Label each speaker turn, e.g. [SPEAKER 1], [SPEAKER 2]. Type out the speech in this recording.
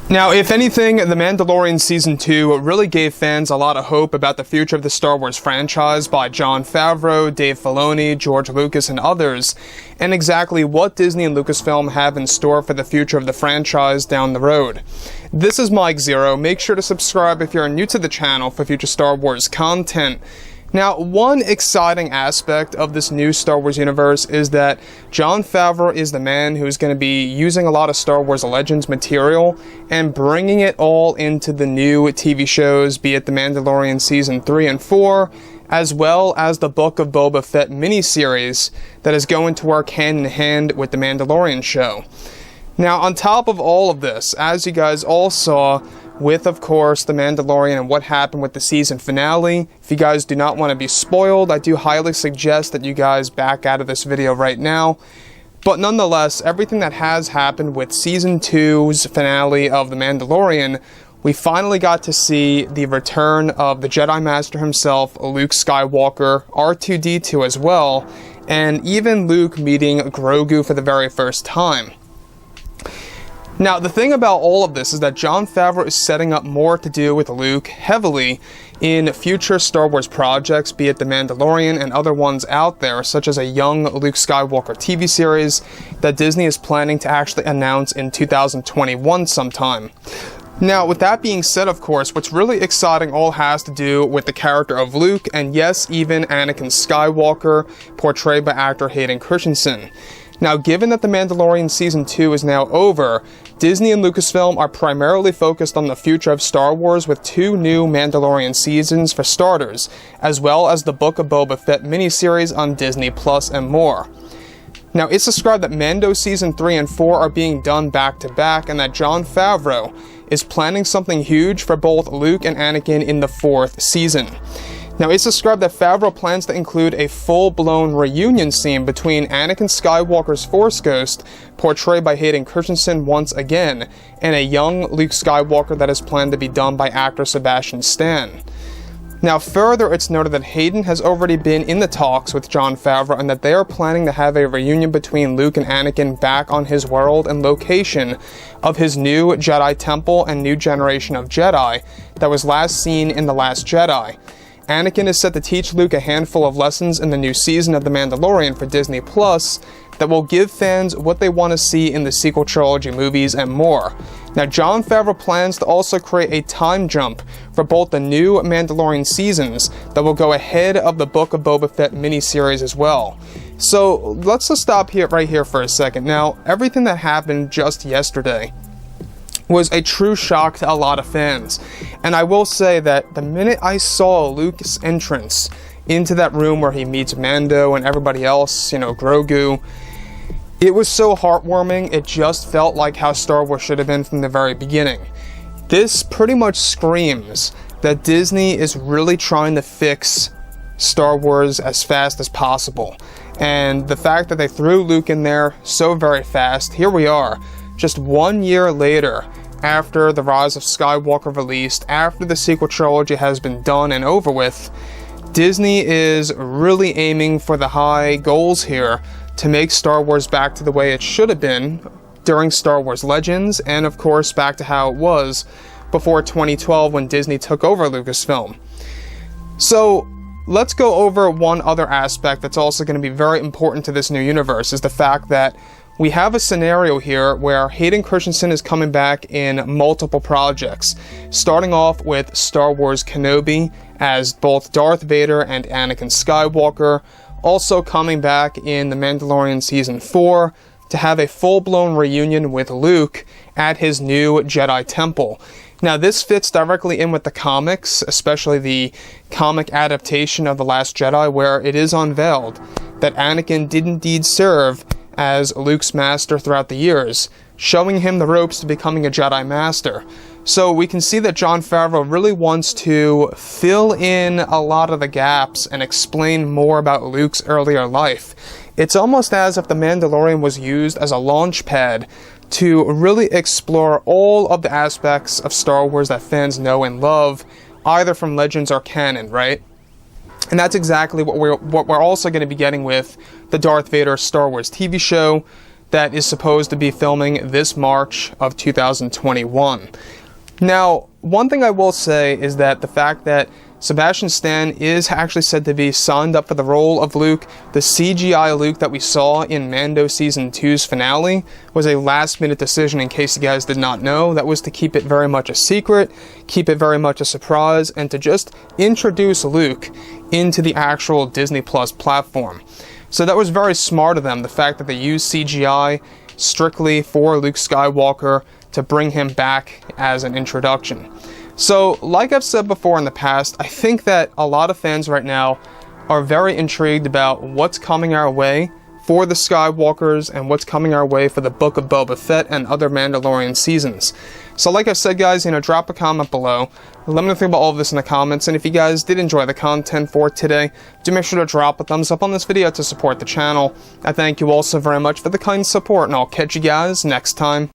[SPEAKER 1] Now, if anything, The Mandalorian Season 2 really gave fans a lot of hope about the future of the Star Wars franchise by Jon Favreau, Dave Filoni, George Lucas, and others, and exactly what Disney and Lucasfilm have in store for the future of the franchise down the road. This is Mike Zero. Make sure to subscribe if you're new to the channel for future Star Wars content. Now, one exciting aspect of this new Star Wars universe is that Jon Favreau is the man who's going to be using a lot of Star Wars Legends material and bringing it all into the new TV shows, be it The Mandalorian Season 3 and 4, as well as the Book of Boba Fett miniseries that is going to work hand in hand with The Mandalorian show. Now, on top of all of this, as you guys all saw, with, of course, The Mandalorian and what happened with the season finale. If you guys do not want to be spoiled, I do highly suggest that you guys back out of this video right now. But nonetheless, everything that has happened with Season 2's finale of The Mandalorian, we finally got to see the return of the Jedi Master himself, Luke Skywalker, R2-D2 as well, and even Luke meeting Grogu for the very first time. Now, the thing about all of this is that Jon Favreau is setting up more to do with Luke heavily in future Star Wars projects, be it The Mandalorian and other ones out there, such as a young Luke Skywalker TV series that Disney is planning to actually announce in 2021 sometime. Now, with that being said, of course, what's really exciting all has to do with the character of Luke, and yes, even Anakin Skywalker, portrayed by actor Hayden Christensen. Now, given that The Mandalorian Season 2 is now over, Disney and Lucasfilm are primarily focused on the future of Star Wars with 2 new Mandalorian seasons for starters, as well as the Book of Boba Fett miniseries on Disney Plus and more. Now, it's described that Mando Season 3 and 4 are being done back to back, and that Jon Favreau is planning something huge for both Luke and Anakin in the 4th season. Now, it's described that Favreau plans to include a full-blown reunion scene between Anakin Skywalker's Force Ghost, portrayed by Hayden Christensen once again, and a young Luke Skywalker that is planned to be done by actor Sebastian Stan. Now, further, it's noted that Hayden has already been in the talks with Jon Favreau and that they are planning to have a reunion between Luke and Anakin back on his world and location of his new Jedi Temple and new generation of Jedi that was last seen in The Last Jedi. Anakin is set to teach Luke a handful of lessons in the new season of The Mandalorian for Disney Plus that will give fans what they want to see in the sequel trilogy movies and more. Now, Jon Favreau plans to also create a time jump for both the new Mandalorian seasons that will go ahead of the Book of Boba Fett miniseries as well. So, let's just stop here right here for a second. Now, everything that happened just yesterday was a true shock to a lot of fans. And I will say that the minute I saw Luke's entrance into that room where he meets Mando and everybody else, Grogu, it was so heartwarming. It just felt like how Star Wars should have been from the very beginning. This pretty much screams that Disney is really trying to fix Star Wars as fast as possible. And the fact that they threw Luke in there so very fast, here we are, just 1 year later, after The Rise of Skywalker released, after the sequel trilogy has been done and over with, Disney is really aiming for the high goals here to make Star Wars back to the way it should have been during Star Wars Legends, and of course back to how it was before 2012 when Disney took over Lucasfilm. So, let's go over one other aspect that's also going to be very important to this new universe, is the fact that we have a scenario here where Hayden Christensen is coming back in multiple projects, starting off with Star Wars Kenobi as both Darth Vader and Anakin Skywalker, also coming back in The Mandalorian Season 4 to have a full-blown reunion with Luke at his new Jedi Temple. Now, this fits directly in with the comics, especially the comic adaptation of The Last Jedi, where it is unveiled that Anakin did indeed serve as Luke's master throughout the years, showing him the ropes to becoming a Jedi Master. So we can see that Jon Favreau really wants to fill in a lot of the gaps and explain more about Luke's earlier life. It's almost as if The Mandalorian was used as a launch pad to really explore all of the aspects of Star Wars that fans know and love, either from Legends or canon, right? And that's exactly what we're also going to be getting with the Darth Vader Star Wars TV show, that is supposed to be filming this March of 2021. Now, one thing I will say is that the fact that Sebastian Stan is actually said to be signed up for the role of Luke, the CGI Luke that we saw in Mando Season 2's finale was a last-minute decision, in case you guys did not know. That was to keep it very much a secret, keep it very much a surprise, and to just introduce Luke into the actual Disney Plus platform. So that was very smart of them, the fact that they used CGI strictly for Luke Skywalker to bring him back as an introduction. So, like I've said before in the past, I think that a lot of fans right now are very intrigued about what's coming our way for the Skywalkers and what's coming our way for the Book of Boba Fett and other Mandalorian seasons. So like I said, guys, drop a comment below. Let me know what you think about all of this in the comments, and if you guys did enjoy the content for today, do make sure to drop a thumbs up on this video to support the channel. I thank you all so very much for the kind support, and I'll catch you guys next time.